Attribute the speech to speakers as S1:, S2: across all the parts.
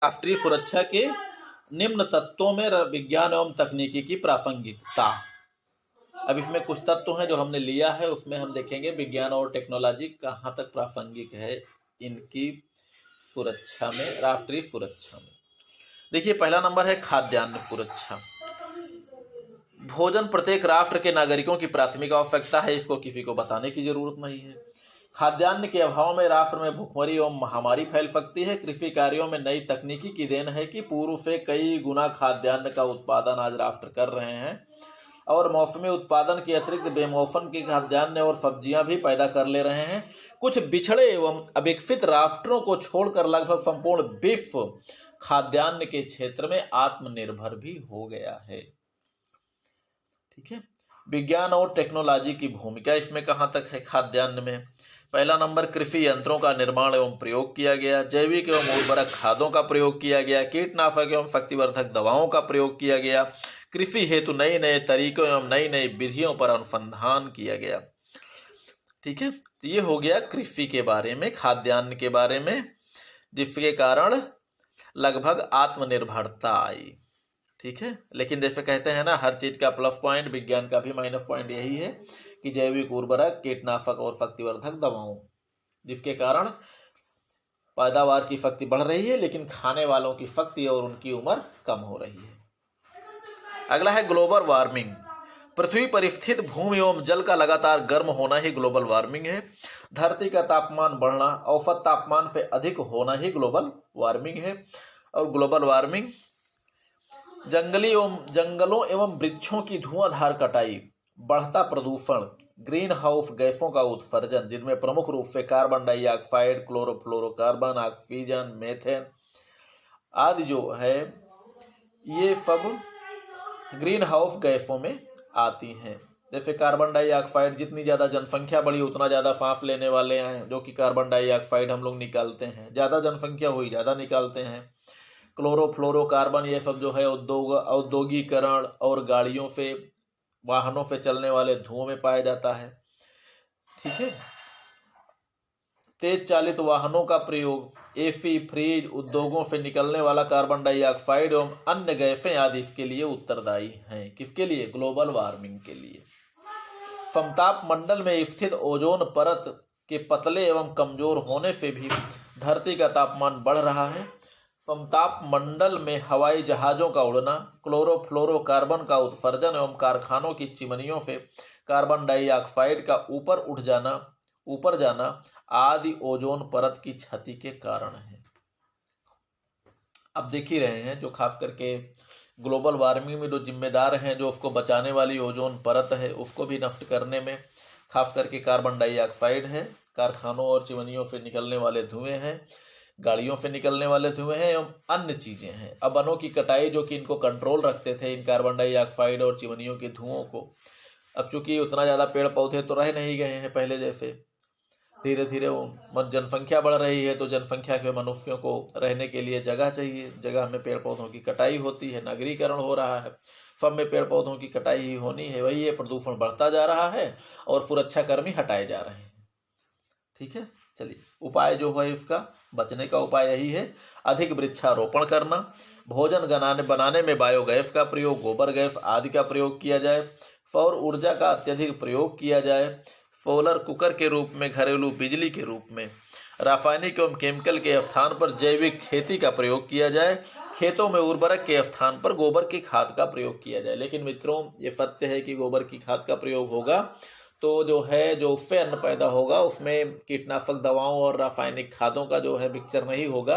S1: राष्ट्रीय सुरक्षा के निम्न तत्वों में विज्ञान एवं तकनीकी की प्रासंगिकता। अब इसमें कुछ तत्व हैं जो हमने लिया है, उसमें हम देखेंगे विज्ञान और टेक्नोलॉजी कहाँ तक प्रासंगिक है इनकी सुरक्षा में, राष्ट्रीय सुरक्षा में। देखिए, पहला नंबर है खाद्यान्न सुरक्षा। भोजन प्रत्येक राष्ट्र के नागरिकों की प्राथमिक आवश्यकता है, इसको किसी को बताने की जरूरत नहीं है। खाद्यान्न के अभाव में राष्ट्र में भुखमरी एवं महामारी फैल सकती है। कृषि कार्यों में नई तकनीकी की देन है कि पूर्व से कई गुना खाद्यान्न का उत्पादन आज राष्ट्र कर रहे हैं और मौसमी उत्पादन के अतिरिक्त बेमौसम के खाद्यान्न और सब्जियां भी पैदा कर ले रहे हैं। कुछ बिछड़े एवं अविकसित राष्ट्रों को छोड़कर लगभग संपूर्ण विश्व खाद्यान्न के क्षेत्र में आत्मनिर्भर भी हो गया है। ठीक है, विज्ञान और टेक्नोलॉजी की भूमिका इसमें कहाँ तक है खाद्यान्न में। पहला नंबर, कृषि यंत्रों का निर्माण एवं प्रयोग किया गया, जैविक एवं उर्वरक खादों का प्रयोग किया गया, कीटनाशक एवं शक्तिवर्धक दवाओं का प्रयोग किया गया, कृषि हेतु नए नए तरीकों एवं नई नई विधियों पर अनुसंधान किया गया। ठीक है, तो ये हो गया कृषि के बारे में, खाद्यान्न के बारे में, जिसके कारण लगभग आत्मनिर्भरता आई। ठीक है, लेकिन जैसे कहते हैं ना, हर चीज का प्लस पॉइंट, विज्ञान का भी माइनस पॉइंट यही है कि जैविक उर्वरक, कीटनाशक और शक्तिवर्धक दवाओं, जिसके कारण पैदावार की शक्ति बढ़ रही है लेकिन खाने वालों की शक्ति और उनकी उम्र कम हो रही है। अगला है ग्लोबल वार्मिंग। पृथ्वी पर स्थित भूमि एवं जल का लगातार गर्म होना ही ग्लोबल वार्मिंग है। धरती का तापमान बढ़ना, औसत तापमान से अधिक होना ही ग्लोबल वार्मिंग है। और ग्लोबल वार्मिंग जंगलों एवं वृक्षों की धुआंधार कटाई, बढ़ता प्रदूषण, ग्रीन हाउस गैसों का उत्सर्जन, जिनमें प्रमुख रूप से carbon dioxide, chlorofluorocarbon, oxygen, methane आदि जो है, ये सब ग्रीन हाउस गैसों में आती हैं। जैसे कार्बन डाइऑक्साइड, जितनी ज़्यादा जनसंख्या बढ़ी उतना ज़्यादा सांस लेने वाले हैं, जो कि कार्बन डाइऑक्साइड हम लोग निकालते हैं, ज़्यादा जनसंख्या हुई ज़्यादा निकालते हैं। क्लोरोफ्लोरोकार्बन, ये सब जो है औद्योगिकरण और गाड़ियों से, वाहनों से चलने वाले धुओं में पाया जाता है। ठीक है, तेज चालित वाहनों का प्रयोग, एसी, फ्रिज, उद्योगों से निकलने वाला कार्बन डाइऑक्साइड एवं अन्य गैसें आदि इसके लिए उत्तरदायी हैं। किसके लिए? ग्लोबल वार्मिंग के लिए। समताप मंडल में स्थित ओजोन परत के पतले एवं कमजोर होने से भी धरती का तापमान बढ़ रहा है। समताप मंडल में हवाई जहाजों का उड़ना, क्लोरोफ्लोरोकार्बन का उत्सर्जन एवं कारखानों की चिमनियों से कार्बन डाइऑक्साइड का ऊपर जाना आदि ओजोन परत की क्षति के कारण है। अब देख ही रहे हैं, जो खास करके ग्लोबल वार्मिंग में जो जिम्मेदार हैं, जो उसको बचाने वाली ओजोन परत है, उसको भी नष्ट करने में खास करके कार्बन डाइऑक्साइड है, कारखानों और चिमनियों से निकलने वाले धुएं हैं, गाड़ियों से निकलने वाले धुएं हैं एवं अन्य चीजें हैं। अब वनों की कटाई, जो कि इनको कंट्रोल रखते थे, इन कार्बन डाइऑक्साइड और चिमनियों के धुओं को, अब चूंकि उतना ज़्यादा पेड़ पौधे तो रह नहीं गए हैं पहले जैसे, धीरे धीरे वो जनसंख्या बढ़ रही है, तो जनसंख्या के मनुष्यों को रहने के लिए जगह चाहिए, जगह में पेड़ पौधों की कटाई होती है, नगरीकरण हो रहा है, सब में पेड़ पौधों की कटाई ही होनी है, वही है, प्रदूषण बढ़ता जा रहा है और सुरक्षाकर्मी हटाए जा रहे हैं। ठीक है, चलिए, उपाय जो है इसका बचने का उपाय यही है, अधिक वृक्षारोपण करना, भोजन बनाने में बायोगैस का प्रयोग, गोबर गैस आदि का प्रयोग किया जाए, सौर ऊर्जा का अत्यधिक प्रयोग किया जाए, सोलर कुकर के रूप में, घरेलू बिजली के रूप में, रासायनिक एवं केमिकल के स्थान पर जैविक खेती का प्रयोग किया जाए, खेतों में उर्वरक के स्थान पर गोबर की खाद का प्रयोग किया जाए। लेकिन मित्रों, ये सत्य है कि गोबर की खाद का प्रयोग होगा तो जो है, जो उससे अन्न पैदा होगा उसमें कीटनाशक दवाओं और रासायनिक खादों का जो है मिक्सचर नहीं होगा,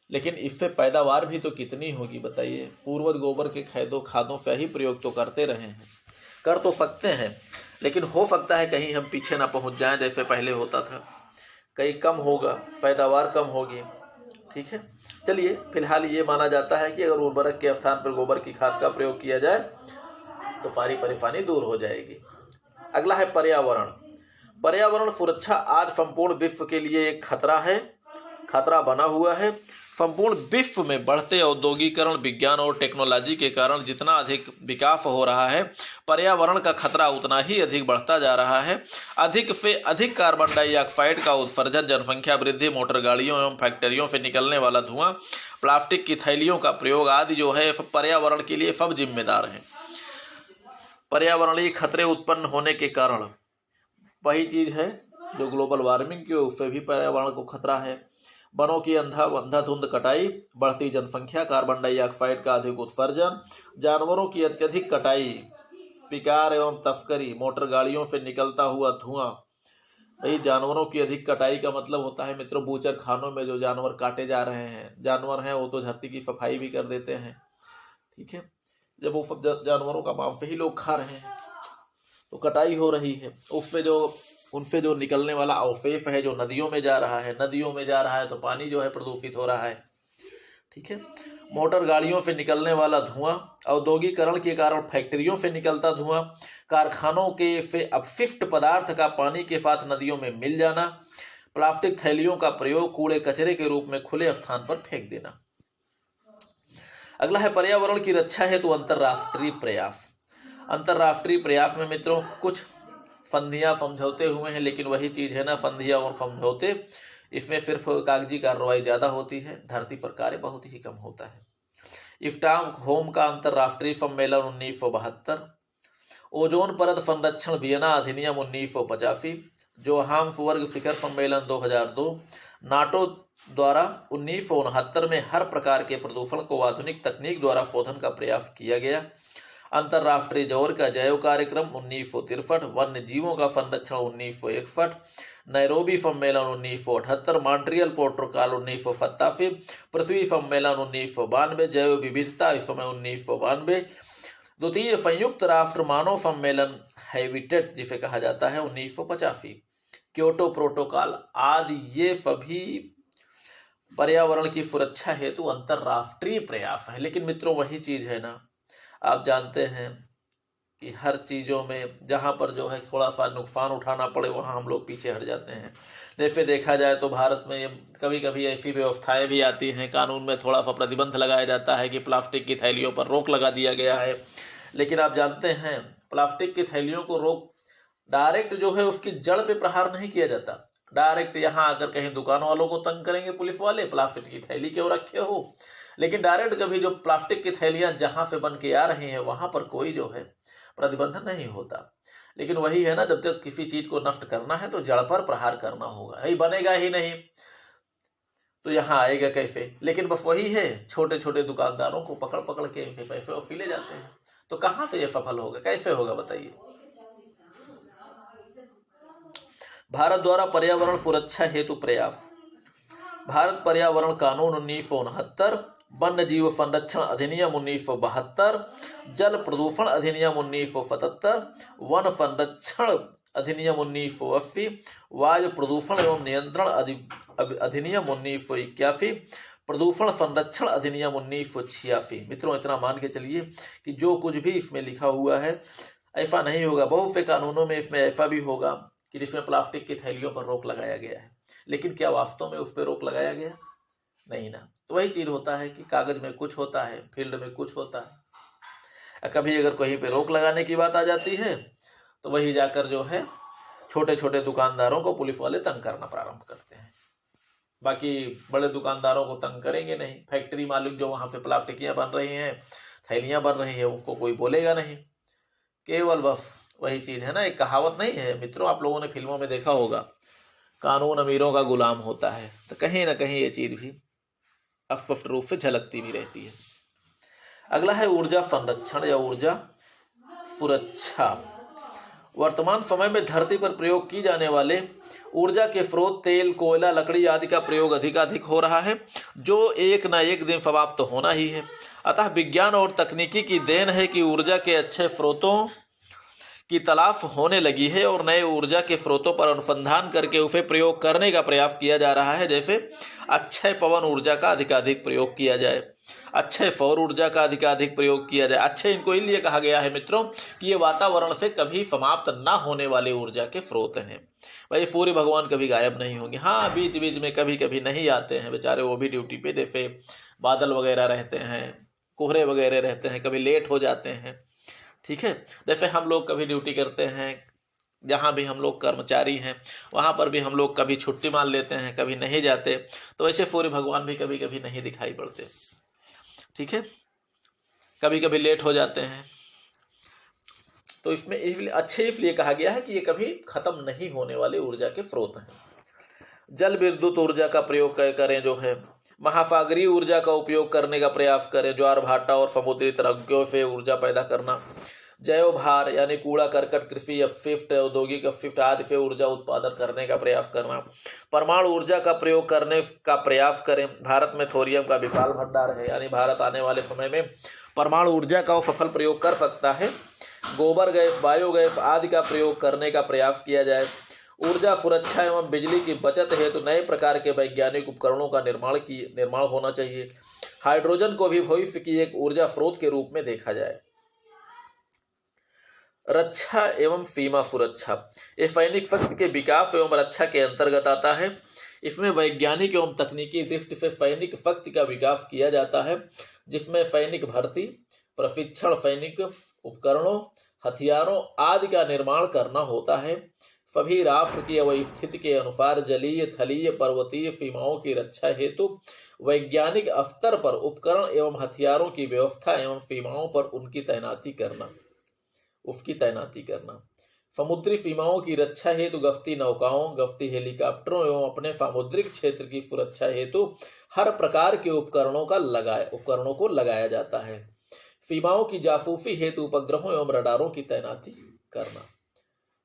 S1: लेकिन इससे पैदावार भी तो कितनी होगी बताइए। पूर्वज गोबर के खादों से ही प्रयोग तो करते रहे हैं, कर तो सकते हैं, लेकिन हो सकता है कहीं हम पीछे ना पहुंच जाएं जैसे पहले होता था, कहीं कम होगा, पैदावार कम होगी। ठीक है, चलिए, फिलहाल ये माना जाता है कि अगर उर्वरक के स्थान पर गोबर की खाद का प्रयोग किया जाए तो सारी परेशानी दूर हो जाएगी। अगला है पर्यावरण। पर्यावरण सुरक्षा आज संपूर्ण विश्व के लिए एक खतरा है। खतरा बना हुआ है। संपूर्ण विश्व में बढ़ते औद्योगिकरण, विज्ञान और टेक्नोलॉजी के कारण जितना अधिक विकास हो रहा है, पर्यावरण का खतरा उतना ही अधिक बढ़ता जा रहा है। अधिक से अधिक कार्बन डाइऑक्साइड का उत्सर्जन, जनसंख्या वृद्धि, मोटर गाड़ियों एवं फैक्ट्रियों से निकलने वाला धुआं, प्लास्टिक की थैलियों का प्रयोग आदि जो है पर्यावरण के लिए सब जिम्मेदार हैं। पर्यावरणीय खतरे उत्पन्न होने के कारण वही चीज है जो ग्लोबल वार्मिंग की, उससे भी पर्यावरण को खतरा है। वनों की अंधाधुंध कटाई, बढ़ती जनसंख्या, कार्बन डाइऑक्साइड का अधिक उत्सर्जन, जानवरों की अत्यधिक कटाई, शिकार एवं तस्करी, मोटर गाड़ियों से निकलता हुआ धुआं। भाई जानवरों की अधिक कटाई का मतलब होता है मित्रों, बूचर खानों में जो जानवर काटे जा रहे हैं, जानवर हैं वो तो धरती की सफाई भी कर देते हैं, ठीक है। जब वो सब जानवरों का मांस ही लोग खा रहे हैं तो कटाई हो रही है, उनसे जो निकलने वाला अवशेष है जो नदियों में जा रहा है, तो पानी जो है प्रदूषित हो रहा है, ठीक है। मोटर गाड़ियों से निकलने वाला धुआं, औद्योगिकरण के कारण फैक्ट्रियों से निकलता धुआं, कारखानों के से अपशिष्ट पदार्थ का पानी के साथ नदियों में मिल जाना, प्लास्टिक थैलियों का प्रयोग, कूड़े कचरे के रूप में खुले स्थान पर फेंक देना। अगला है पर्यावरण की रक्षा हेतु अंतर्राष्ट्रीय प्रयास। अंतर्राष्ट्रीय प्रयास में मित्रों कुछ संधियां समझौते हुए हैं, लेकिन वही चीज है ना, संधियां और समझौते, इसमें सिर्फ कागजी कार्रवाई ज्यादा होती है, धरती पर कार्य बहुत ही कम होता है। स्टॉकहोम का अंतर्राष्ट्रीय सम्मेलन 1972, ओजोन परत संरक्षण वियना अधिनियम 1985, जोहान्सबर्ग शिखर सम्मेलन 2002, नाटो द्वारा 1969 में हर प्रकार के प्रदूषण को आधुनिक तकनीक द्वारा शोधन का प्रयास किया गया। अंतर्राष्ट्रीय जौहर का जैव कार्यक्रम 1963, वन्य जीवों का संरक्षण 1961, नैरोबी सम्मेलन 1978, मॉन्ट्रियल प्रोटोकॉल 1987, पृथ्वी सम्मेलन 1992, जैव विविधता इस समय 1992, द्वितीय संयुक्त राष्ट्र मानव सम्मेलन हैबिटेट जिसे कहा जाता है 1985, क्योटो प्रोटोकॉल आदि, ये सभी पर्यावरण की सुरक्षा हेतु अंतर्राष्ट्रीय प्रयास है। लेकिन मित्रों वही चीज है ना, आप जानते हैं कि हर चीजों में जहां पर जो है थोड़ा सा नुकसान उठाना पड़े वहां हम लोग पीछे हट जाते हैं। जैसे देखा जाए तो भारत में कभी कभी ऐसी व्यवस्थाएं भी आती हैं, कानून में थोड़ा सा प्रतिबंध लगाया जाता है कि प्लास्टिक की थैलियों पर रोक लगा दिया गया है, लेकिन आप जानते हैं प्लास्टिक की थैलियों को रोक डायरेक्ट जो है उसकी जड़ पे प्रहार नहीं किया जाता। डायरेक्ट यहाँ आकर कहीं दुकान वालों को तंग करेंगे पुलिस वाले, प्लास्टिक की थैली क्यों रखे हो, लेकिन डायरेक्ट कभी जो प्लास्टिक की थैलियां जहां से बन के आ रही हैं वहां पर कोई जो है प्रतिबंध नहीं होता। लेकिन वही है ना, जब तक किसी चीज को नष्ट करना है तो जड़ पर प्रहार करना होगा, यही बनेगा ही नहीं तो यहाँ आएगा कैसे। लेकिन बस वही है, छोटे छोटे दुकानदारों को पकड़ पकड़ के इनके पैसे वसूले जाते हैं, तो कहाँ से ये सफल होगा, कैसे होगा बताइए। भारत द्वारा पर्यावरण सुरक्षा हेतु प्रयास। भारत पर्यावरण कानून 1969, वन्य जीव संरक्षण अधिनियम 1972, जल प्रदूषण अधिनियम 1977, वन संरक्षण अधिनियम 1980, वायु प्रदूषण एवं नियंत्रण अधिनियम 1981, प्रदूषण संरक्षण अधिनियम 1986। मित्रों इतना मान के चलिए कि जो कुछ भी इसमें लिखा हुआ है ऐसा नहीं होगा। बहुत से कानूनों में इसमें ऐसा भी होगा कि जिसमें प्लास्टिक की थैलियों पर रोक लगाया गया है, लेकिन क्या वास्तव में उस पर रोक लगाया गया? नहीं ना। तो वही चीज होता है कि कागज में कुछ होता है, फील्ड में कुछ होता है। कभी अगर कहीं पे रोक लगाने की बात आ जाती है तो वही जाकर जो है छोटे छोटे दुकानदारों को पुलिस वाले तंग करना प्रारंभ करते हैं। बाकी बड़े दुकानदारों को तंग करेंगे नहीं। फैक्ट्री मालिक जो वहां पे प्लास्टिकियां बन रही हैं, थैलियां बन रही है, उसको कोई बोलेगा नहीं। केवल बस वही चीज है ना, एक कहावत नहीं है मित्रों, आप लोगों ने फिल्मों में देखा होगा, कानून अमीरों का गुलाम होता है। तो कहीं ना कहीं ये चीज भी स्पष्ट रूप से झलकती भी रहती है। अगला है ऊर्जा संरक्षण या ऊर्जा सुरक्षा। वर्तमान समय में धरती पर प्रयोग की जाने वाले ऊर्जा के स्रोत तेल, कोयला, लकड़ी आदि का प्रयोग अधिकाधिक हो रहा है, जो एक न एक दिन समाप्त होना ही है। अतः विज्ञान और तकनीकी की देन है कि ऊर्जा के अच्छे स्रोतों की तलाश होने लगी है और नए ऊर्जा के स्रोतों पर अनुसंधान करके उसे प्रयोग करने का प्रयास किया जा रहा है। जैसे अक्षय पवन ऊर्जा का अधिकाधिक प्रयोग किया जाए, अक्षय सौर ऊर्जा का अधिकाधिक प्रयोग किया जाए। अक्षय इनको इसलिए कहा गया है मित्रों कि ये वातावरण से कभी समाप्त ना होने वाले ऊर्जा के स्रोत हैं। भाई सूर्य भगवान कभी गायब नहीं होंगे, हाँ बीच बीच में कभी कभी नहीं आते हैं बेचारे, वो भी ड्यूटी पे, जैसे बादल वगैरह रहते हैं, कोहरे वगैरह रहते हैं, कभी लेट हो जाते हैं। ठीक है, जैसे हम लोग कभी ड्यूटी करते हैं, जहाँ भी हम लोग कर्मचारी हैं वहाँ पर भी हम लोग कभी छुट्टी मान लेते हैं, कभी नहीं जाते, तो वैसे सूर्य भगवान भी कभी कभी नहीं दिखाई पड़ते। ठीक है, कभी कभी लेट हो जाते हैं। तो इसमें इसलिए अच्छे इसलिए कहा गया है कि ये कभी खत्म नहीं होने वाले ऊर्जा के स्रोत हैं। जल विद्युत ऊर्जा का प्रयोग करें, जो है महासागरीय ऊर्जा का उपयोग करने का प्रयास करें, ज्वार भाटा और समुद्री तरंगों से ऊर्जा पैदा करना, जैव भार यानी कूड़ा करकट, कृषि अपशिष्ट, औद्योगिक अपशिष्ट आदि से ऊर्जा उत्पादन करने का प्रयास करना, परमाणु ऊर्जा का प्रयोग करने का प्रयास करें। भारत में थोरियम का विशाल भंडार है, यानी भारत आने वाले समय में परमाणु ऊर्जा का सफल प्रयोग कर सकता है। गोबर गैस, बायोगैस आदि का प्रयोग करने का प्रयास किया जाए। ऊर्जा सुरक्षा एवं बिजली की बचत हेतु नए प्रकार के वैज्ञानिक उपकरणों का निर्माण होना चाहिए। हाइड्रोजन को भी भविष्य की एक ऊर्जा स्रोत के रूप में देखा जाए। रक्षा एवं सीमा सुरक्षा, ये सैनिक शक्ति के विकास एवं रक्षा के अंतर्गत आता है। इसमें वैज्ञानिक एवं तकनीकी दृष्टि से सैनिक शक्ति का विकास किया जाता है, जिसमें सैनिक भर्ती, प्रशिक्षण, सैनिक उपकरणों, हथियारों आदि का निर्माण करना होता है। सभी राष्ट्र की अवस्थिति के अनुसार जलीय, थलीय, पर्वतीय सीमाओं की रक्षा हेतु वैज्ञानिक स्तर पर उपकरण एवं हथियारों की व्यवस्था एवं सीमाओं पर उसकी तैनाती करना। समुद्री सीमाओं की रक्षा हेतु गश्ती नौकाओं, गश्ती हेलीकॉप्टरों एवं अपने सामुद्रिक क्षेत्र की सुरक्षा हेतु हर प्रकार के उपकरणों को लगाया जाता है। सीमाओं की जासूसी हेतु उपग्रहों एवं रडारों की तैनाती करना।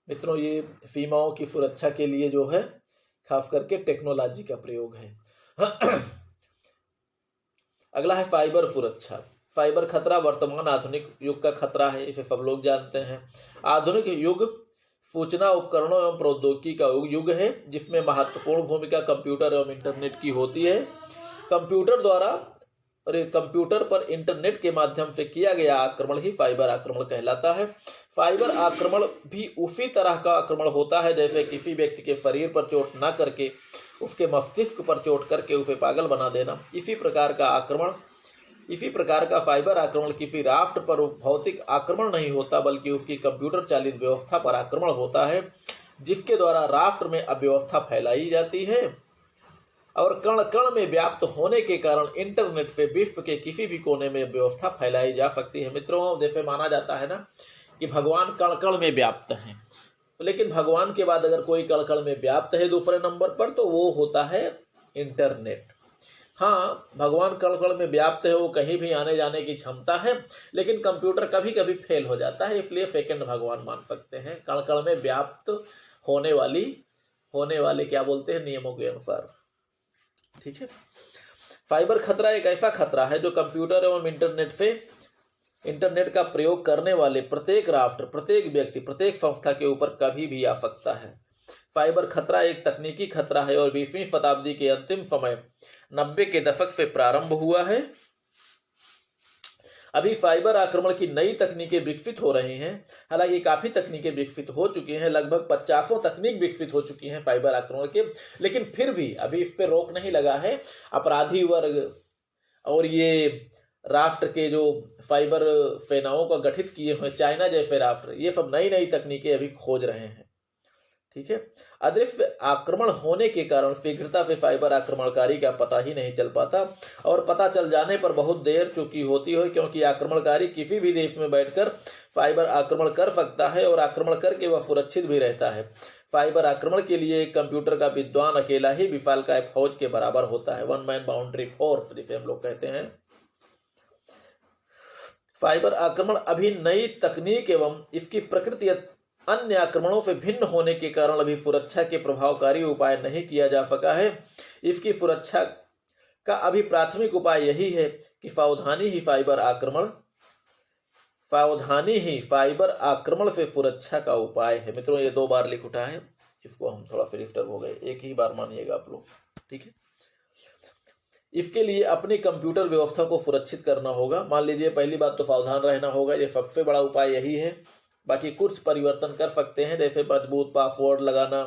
S1: मित्रों, ये सीमाओं की सुरक्षा के लिए जो है खास करके टेक्नोलॉजी का प्रयोग है। अगला है फाइबर सुरक्षा। फाइबर खतरा वर्तमान आधुनिक युग का खतरा है, इसे सब लोग जानते हैं। आधुनिक युग सूचना उपकरणों एवं प्रौद्योगिकी का युग है, जिसमें महत्वपूर्ण भूमिका कंप्यूटर एवं इंटरनेट की होती है। कंप्यूटर पर इंटरनेट के माध्यम से किया गया आक्रमण ही फाइबर आक्रमण कहलाता है। फाइबर आक्रमण भी उसी तरह का आक्रमण होता है जैसे किसी व्यक्ति के शरीर पर चोट न करके उसके मस्तिष्क पर चोट करके उसे पागल बना देना। इसी प्रकार का फाइबर आक्रमण किसी राष्ट्र पर भौतिक आक्रमण नहीं होता, बल्कि उसकी कंप्यूटर चालित व्यवस्था पर आक्रमण होता है, जिसके द्वारा राष्ट्र में अव्यवस्था फैलाई जाती है और कण कण में व्याप्त होने के कारण इंटरनेट से विश्व के किसी भी कोने में व्यवस्था फैलाई जा सकती है। मित्रों, जैसे माना जाता है ना कि भगवान कण कण में व्याप्त हैं, लेकिन भगवान के बाद अगर कोई कण कण में व्याप्त है दूसरे नंबर पर, तो वो होता है इंटरनेट। हाँ, भगवान कण कण में व्याप्त है, वो कहीं भी आने जाने की क्षमता है, लेकिन कंप्यूटर कभी कभी फेल हो जाता है, इसलिए सेकंड भगवान मान सकते हैं कण कण में व्याप्त होने वाले क्या बोलते हैं, नियमों के अनुसार। ठीक है, फाइबर खतरा एक ऐसा खतरा है जो कंप्यूटर एवं इंटरनेट का प्रयोग करने वाले प्रत्येक राष्ट्र, प्रत्येक व्यक्ति, प्रत्येक संस्था के ऊपर कभी भी आ सकता है। फाइबर खतरा एक तकनीकी खतरा है और 20वीं शताब्दी के अंतिम समय 90 के दशक से प्रारंभ हुआ है। अभी फाइबर आक्रमण की नई तकनीकें विकसित हो रही हैं। हालांकि काफी तकनीकें विकसित हो चुकी हैं, लगभग 50 तकनीक विकसित हो चुकी हैं फाइबर आक्रमण के, लेकिन फिर भी अभी इस पर रोक नहीं लगा है। अपराधी वर्ग और ये राष्ट्र के जो फाइबर सेनाओं का गठित किए हुए चाइना जैसे राष्ट्र, ये सब नई नई तकनीकें अभी खोज रहे हैं। ठीक है, अदृश्य आक्रमण होने के कारण शीघ्रता से फाइबर आक्रमणकारी का पता ही नहीं चल पाता और पता चल जाने पर बहुत देर चुकी होती है, क्योंकि आक्रमणकारी किसी भी देश में बैठकर फाइबर आक्रमण कर सकता है और आक्रमण करके वह सुरक्षित भी रहता है। फाइबर आक्रमण के लिए एक कंप्यूटर का विद्वान अकेला ही विशालकाय फौज के बराबर होता है, वन मैन बाउंड्री फोर्स जिसे हम लोग कहते हैं। फाइबर आक्रमण अभी नई तकनीक एवं इसकी प्रकृति अन्य आक्रमणों से भिन्न होने के कारण अभी सुरक्षा के प्रभावकारी उपाय नहीं किया जा सका है। इसकी सुरक्षा का अभी प्राथमिक उपाय यही है कि सावधानी ही फाइबर आक्रमण से सुरक्षा का उपाय है। मित्रों, ये 2 बार लिख उठा है, इसको हम थोड़ा फिर डिस्टर्ब हो गए, एक ही बार मानिएगा आप लोग। ठीक है, इसके लिए अपनी कंप्यूटर व्यवस्था को सुरक्षित करना होगा। मान लीजिए पहली बात तो सावधान रहना होगा, ये सबसे बड़ा उपाय यही है। बाकी कुछ परिवर्तन कर सकते हैं, जैसे मजबूत पासवर्ड लगाना,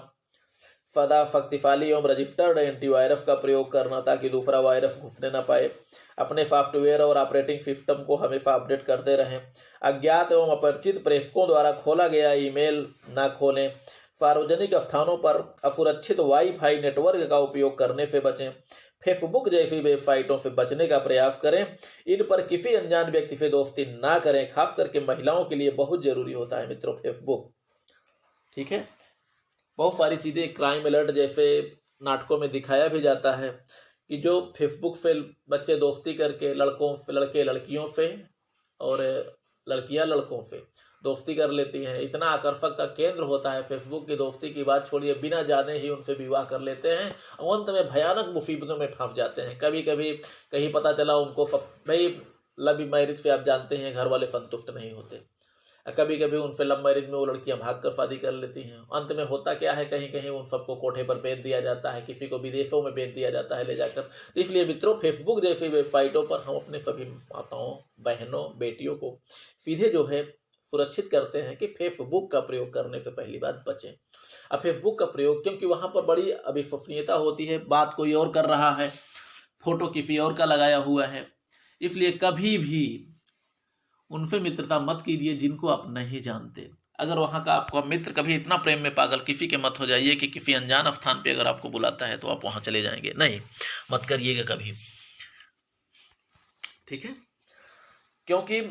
S1: सदा शक्तिशाली एवं रजिस्टर्ड एंटीवायरस का प्रयोग करना ताकि दूसरा वायरस घुसने ना पाए। अपने सॉफ्टवेयर और ऑपरेटिंग सिस्टम को हमेशा अपडेट करते रहें। अज्ञात एवं अपरिचित प्रेषकों द्वारा खोला गया ईमेल ना खोलें। सार्वजनिक स्थानों पर असुरक्षित वाईफाई नेटवर्क का उपयोग करने से बचें। फेसबुक जैसी वेबसाइटों से बचने का प्रयास करें। इन पर किसी अनजान व्यक्ति से दोस्ती ना करें। खास करके महिलाओं के लिए बहुत जरूरी होता है मित्रों फेसबुक। ठीक है, बहुत सारी चीज़ें क्राइम अलर्ट जैसे नाटकों में दिखाया भी जाता है कि जो फेसबुक से बच्चे दोस्ती करके लड़के लड़कियों से और लड़कियां लड़कों से दोस्ती कर लेती हैं। इतना आकर्षक का केंद्र होता है फेसबुक की दोस्ती की बात छोड़िए, बिना जाने ही उनसे विवाह कर लेते हैं और अंत में भयानक मुसीबतों में फंस जाते हैं। कभी कभी कहीं पता चला उनको भाई लव मैरिज पे आप जानते हैं घर वाले संतुष्ट नहीं होते। कभी कभी उनसे लव मैरिज में वो लड़कियां भाग कर शादी कर लेती हैं। अंत में होता क्या है, कहीं कहीं उन सबको कोठे पर बेच दिया जाता है, किसी को विदेशों में बेच दिया जाता है ले जाकर। तो इसलिए मित्रों फेसबुक जैसी वेबसाइटों पर हम अपने सभी माताओं बहनों बेटियों को सीधे जो है सुरक्षित करते हैं कि फेसबुक का प्रयोग करने से पहली बात बचें। अब फेसबुक का प्रयोग क्योंकि वहां पर बड़ी अविश्वसनीयता होती है, बात कोई और कर रहा है, फोटो किसी और का लगाया हुआ है, इसलिए कभी भी उनसे मित्रता मत कीजिए जिनको आप नहीं जानते। अगर वहां का आपका मित्र कभी इतना प्रेम में पागल किसी के मत हो जाइए कि किसी अनजान स्थान पे अगर आपको बुलाता है तो आप वहां चले जाएंगे, नहीं मत करिएगा कभी। ठीक है, क्योंकि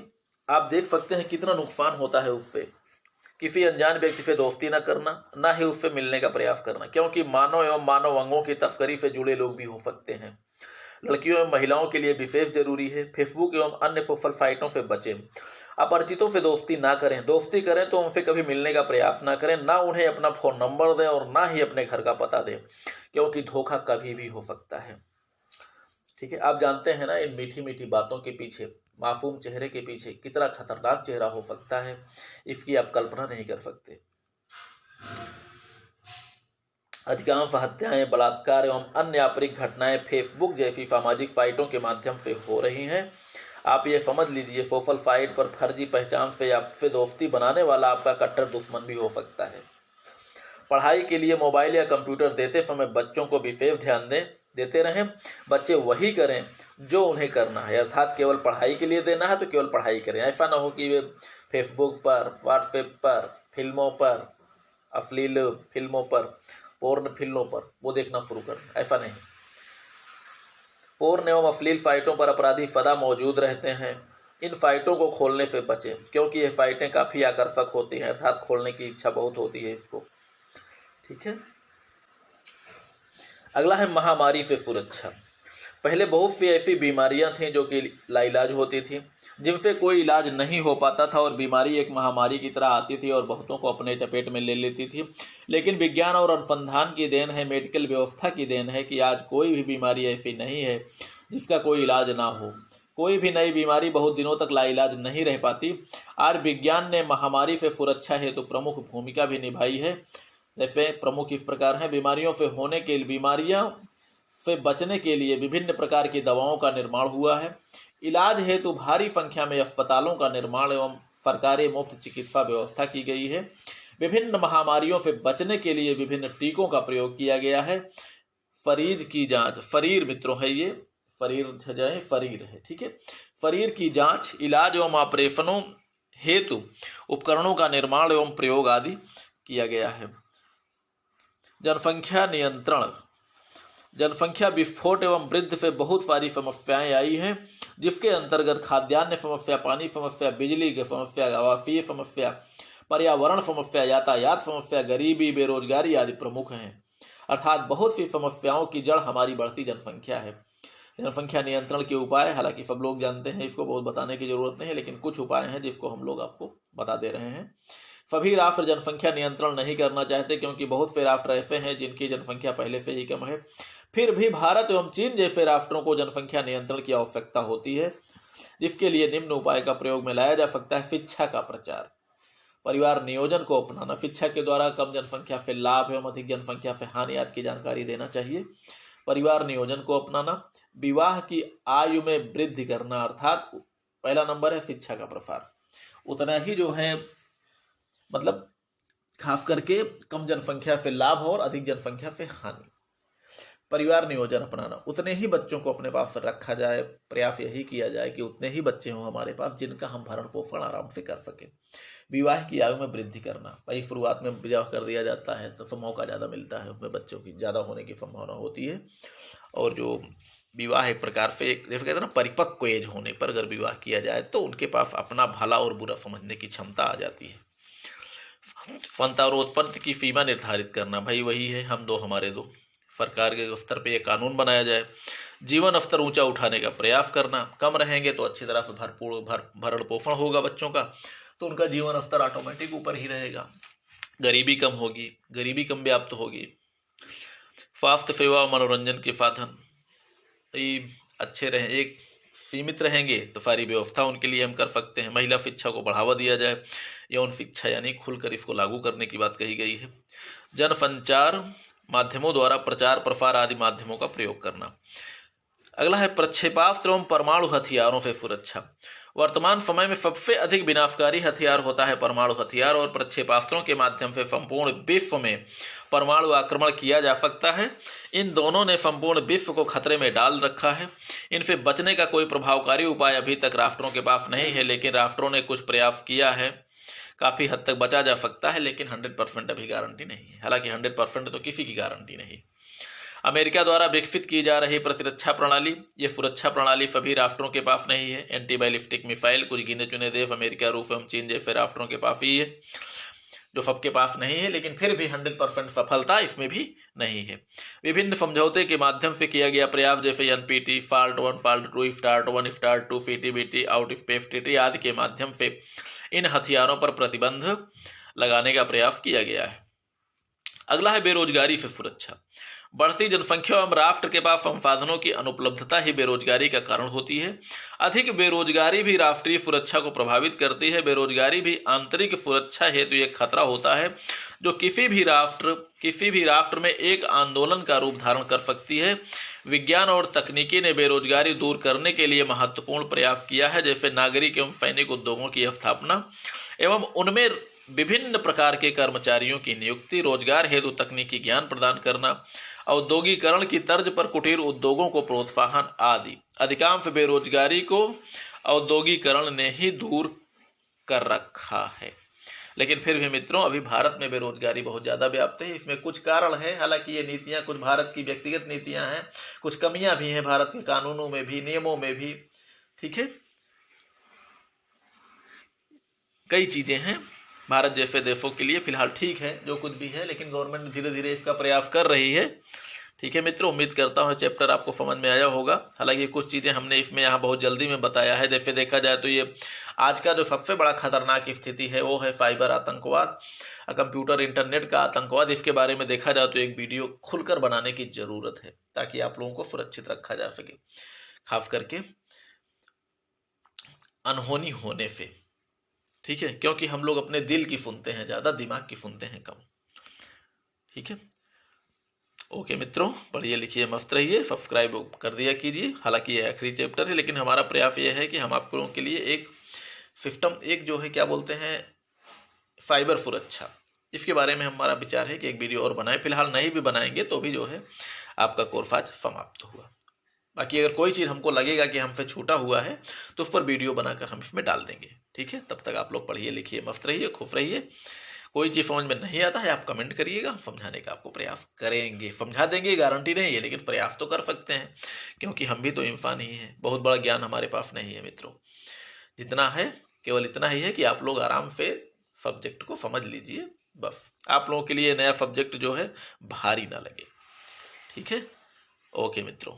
S1: आप देख सकते हैं कितना नुकसान होता है उससे। किसी अनजान व्यक्ति से दोस्ती न करना, ना ही उससे मिलने का प्रयास करना, क्योंकि मानव एवं मानव अंगों की तस्करी से जुड़े लोग भी हो सकते हैं। लड़कियों एवं महिलाओं के लिए विशेष जरूरी है फेसबुक एवं अन्य सोशल साइटों से बचें। अपरिचितों से दोस्ती ना करें, दोस्ती करें तो उनसे कभी मिलने का प्रयास ना करें, ना उन्हें अपना फोन नंबर दें और ना ही अपने घर का पता दें, क्योंकि धोखा कभी भी हो सकता है। ठीक है, आप जानते हैं ना इन मीठी मीठी बातों के पीछे, मासूम चेहरे के पीछे कितना खतरनाक चेहरा हो सकता है, इसकी आप कल्पना नहीं कर सकते। अधिकांश हत्याएं, बलात्कार एवं अन्य आपराधिक घटनाएं फेसबुक जैसी सामाजिक साइटों के माध्यम से हो रही हैं। आप ये समझ लीजिए सोशल साइट पर फर्जी पहचान से आपसे दोस्ती बनाने वाला आपका कट्टर दुश्मन भी हो सकता है। पढ़ाई के लिए मोबाइल या कंप्यूटर देते समय बच्चों को विशेष ध्यान देते रहें। बच्चे वही करें जो उन्हें करना है, अर्थात केवल पढ़ाई के लिए देना है तो केवल पढ़ाई करें। ऐसा ना हो कि वे फेसबुक पर, व्हाट्सएप पर, फिल्मों पर, अश्लील फिल्मों पर, पोर्न फिल्मों पर वो देखना शुरू कर, ऐसा नहीं। पोर्न एवं अश्लील साइटों पर अपराधी सदा मौजूद रहते हैं। इन साइटों को खोलने से बचें क्योंकि ये साइटें काफ़ी आकर्षक होती हैं, अर्थात खोलने की इच्छा बहुत होती है इसको। ठीक है, अगला है महामारी से सुरक्षा। पहले बहुत सी ऐसी बीमारियां थीं जो कि लाइलाज होती थी, जिनसे कोई इलाज नहीं हो पाता था और बीमारी एक महामारी की तरह आती थी और बहुतों को अपने चपेट में ले लेती थी। लेकिन विज्ञान और अनुसंधान की देन है, मेडिकल व्यवस्था की देन है कि आज कोई भी बीमारी ऐसी नहीं है जिसका कोई इलाज ना हो। कोई भी नई बीमारी बहुत दिनों तक लाइलाज नहीं रह पाती। आज विज्ञान ने महामारी से सुरक्षा हेतु प्रमुख भूमिका भी निभाई है। जैसे प्रमुख इस प्रकार हैं, बीमारियों से बचने के लिए विभिन्न प्रकार की दवाओं का निर्माण हुआ है। इलाज हेतु भारी संख्या में अस्पतालों का निर्माण एवं सरकारी मुफ्त चिकित्सा व्यवस्था की गई है। विभिन्न महामारियों से बचने के लिए विभिन्न टीकों का प्रयोग किया गया है। शरीर की जांच, शरीर मित्रों है ये, शरीर है, ठीक है। शरीर की जांच, इलाज एवं ऑपरेशनों हेतु उपकरणों का निर्माण एवं प्रयोग आदि किया गया है। जनसंख्या नियंत्रण, जनसंख्या विस्फोट एवं वृद्धि से बहुत सारी समस्याएं आई हैं, जिसके अंतर्गत खाद्यान्न समस्या, पानी समस्या, बिजली की समस्या, आवासीय समस्या, पर्यावरण समस्या, यातायात समस्या, गरीबी, बेरोजगारी आदि प्रमुख हैं। अर्थात बहुत सी समस्याओं की जड़ हमारी बढ़ती जनसंख्या है। जनसंख्या नियंत्रण के उपाय हालांकि सब लोग जानते हैं, इसको बहुत बताने की जरूरत नहीं है, लेकिन कुछ उपाय हैं जिसको हम लोग आपको बता दे रहे हैं। सभी राष्ट्र जनसंख्या नियंत्रण नहीं करना चाहते क्योंकि बहुत से राष्ट्र ऐसे हैं जिनकी जनसंख्या पहले से ही कम है। फिर भी भारत एवं चीन जैसे राष्ट्रों को जनसंख्या नियंत्रण की आवश्यकता होती है, जिसके लिए निम्न उपाय का प्रयोग में लाया जा सकता है। शिक्षा का प्रचार, परिवार नियोजन को अपनाना, शिक्षा के द्वारा कम जनसंख्या से लाभ एवं अधिक जनसंख्या से हानि आदि की जानकारी देना चाहिए। परिवार नियोजन को अपनाना, विवाह की आयु में वृद्धि करना, अर्थात पहला नंबर है शिक्षा का प्रसार, उतना ही जो है मतलब खास करके कम जनसंख्या से लाभ और अधिक जनसंख्या से हानि। परिवार नियोजन अपनाना, उतने ही बच्चों को अपने पास रखा जाए, प्रयास यही किया जाए कि उतने ही बच्चे हों हमारे पास जिनका हम भरण पोषण आराम से कर सकें। विवाह की आयु में वृद्धि करना, भाई शुरुआत में विवाह कर दिया जाता है तो मौका ज़्यादा मिलता है, उसमें बच्चों की ज़्यादा होने की संभावना होती है। और जो विवाह एक प्रकार से जैसे कहते हैं ना परिपक्व एज होने पर अगर विवाह किया जाए तो उनके पास अपना भला और बुरा समझने की क्षमता आ जाती है। संतान और उत्पत्ति की सीमा निर्धारित करना, भाई वही है हम दो हमारे दो, सरकार के स्तर पे ये कानून बनाया जाए। जीवन स्तर ऊंचा उठाने का प्रयास करना, कम रहेंगे तो अच्छी तरह से भरपूर भरण पोषण होगा बच्चों का, तो उनका जीवन स्तर ऑटोमेटिक ऊपर ही रहेगा, गरीबी कम होगी, गरीबी कम व्याप्त होगी। स्वास्थ्य सेवा और मनोरंजन के साधन अच्छे रहें, एक सीमित रहेंगे तो सारी व्यवस्था उनके लिए हम कर सकते हैं। महिला शिक्षा को बढ़ावा दिया जाए, यौन शिक्षा यानी खुलकर इसको लागू करने की बात कही गई है। जनसंचार माध्यमों द्वारा प्रचार प्रसार आदि माध्यमों का प्रयोग करना। अगला है प्रक्षेपास्त्र एवं परमाणु हथियारों से सुरक्षा। वर्तमान समय में सबसे अधिक विनाशकारी हथियार होता है परमाणु हथियार, और प्रक्षेपास्त्रों के माध्यम से संपूर्ण विश्व में परमाणु आक्रमण किया जा सकता है। इन दोनों ने संपूर्ण विश्व को खतरे में डाल रखा है। इनसे बचने का कोई प्रभावकारी उपाय अभी तक राष्ट्रों के पास नहीं है, लेकिन राष्ट्रों ने कुछ प्रयास किया है, काफ़ी हद तक बचा जा सकता है, लेकिन 100% अभी गारंटी नहीं है। हालांकि 100% तो किसी की गारंटी नहीं। अमेरिका द्वारा विकसित की जा रही प्रतिरक्षा प्रणाली, ये सुरक्षा प्रणाली सभी राष्ट्रों के पास नहीं है। एंटी बैलिस्टिक मिसाइल कुछ गिने चुने देश अमेरिका, रूस एवं चीन जैसे राष्ट्रों के पास ही है, जो सबके पास नहीं है, लेकिन फिर भी 100% सफलता इसमें भी नहीं है। विभिन्न समझौते के माध्यम से किया गया प्रयास जैसे NPT, SALT 1, SALT 2, START 1, START 2, CTBT, out space treaty आदि के माध्यम से इन हथियारों पर प्रतिबंध लगाने का प्रयास किया गया है। अगला है बेरोजगारी से सुरक्षा। बढ़ती जनसंख्या एवं राष्ट्र के पास संसाधनों की अनुपलब्धता ही बेरोजगारी का कारण होती है। अधिक बेरोजगारी भी राष्ट्रीय सुरक्षा को प्रभावित करती है। बेरोजगारी भी आंतरिक सुरक्षा हेतु एक खतरा होता है, जो किसी भी राष्ट्र में एक आंदोलन का रूप धारण कर सकती है। विज्ञान और तकनीकी ने बेरोजगारी दूर करने के लिए महत्वपूर्ण प्रयास किया है, जैसे नागरिक एवं सैनिक उद्योगों की स्थापना एवं उनमें विभिन्न प्रकार के कर्मचारियों की नियुक्ति, रोजगार हेतु तकनीकी ज्ञान प्रदान करना, औद्योगिकरण की तर्ज पर कुटीर उद्योगों को प्रोत्साहन आदि। अधिकांश बेरोजगारी को औद्योगिकरण ने ही दूर कर रखा है। लेकिन फिर भी मित्रों अभी भारत में बेरोजगारी बहुत ज़्यादा व्याप्त है। इसमें कुछ कारण है, हालांकि ये नीतियाँ कुछ भारत की व्यक्तिगत नीतियाँ हैं, कुछ कमियां भी हैं भारत के कानूनों में भी, नियमों में भी, ठीक है, कई चीज़ें हैं भारत जैसे देशों के लिए फिलहाल ठीक है जो कुछ भी है, लेकिन गवर्नमेंट धीरे धीरे इसका प्रयास कर रही है। ठीक है मित्रों, उम्मीद करता हूँ चैप्टर आपको समझ में आया होगा। हालांकि कुछ चीज़ें हमने इसमें यहाँ बहुत जल्दी में बताया है। जैसे देखा जाए तो ये आज का जो सबसे बड़ा खतरनाक स्थिति है वो है साइबर आतंकवाद, कंप्यूटर इंटरनेट का आतंकवाद। इसके बारे में देखा जाए तो एक वीडियो खुलकर बनाने की ज़रूरत है ताकि आप लोगों को सुरक्षित रखा जा सके, खास करके अनहोनी होने से। ठीक है, क्योंकि हम लोग अपने दिल की सुनते हैं ज़्यादा, दिमाग की सुनते हैं कम। ठीक है, ओके मित्रों, पढ़िए लिखिए मस्त रहिए, सब्सक्राइब कर दिया कीजिए। हालांकि ये आखिरी चैप्टर है, लेकिन हमारा प्रयास ये है कि हम आप लोगों के लिए एक सिस्टम, एक जो है क्या बोलते हैं साइबर सुरक्षा, इसके बारे में हमारा विचार है कि एक वीडियो और बनाए। फिलहाल नहीं भी बनाएंगे तो भी जो है आपका कोर्स आज समाप्त हुआ। बाकी अगर कोई चीज़ हमको लगेगा कि हमसे छूटा हुआ है तो उस पर वीडियो बनाकर हम इसमें डाल देंगे। ठीक है, तब तक आप लोग पढ़िए लिखिए मस्त रहिए, खुश रहिए। कोई चीज़ समझ में नहीं आता है आप कमेंट करिएगा, समझाने का आपको प्रयास करेंगे, समझा देंगे, गारंटी नहीं है, लेकिन प्रयास तो कर सकते हैं, क्योंकि हम भी तो इंसान ही हैं। बहुत बड़ा ज्ञान हमारे पास नहीं है मित्रों, जितना है केवल इतना ही है कि आप लोग आराम से सब्जेक्ट को समझ लीजिए, बस आप लोगों के लिए नया सब्जेक्ट जो है भारी ना लगे। ठीक है, ओके मित्रों।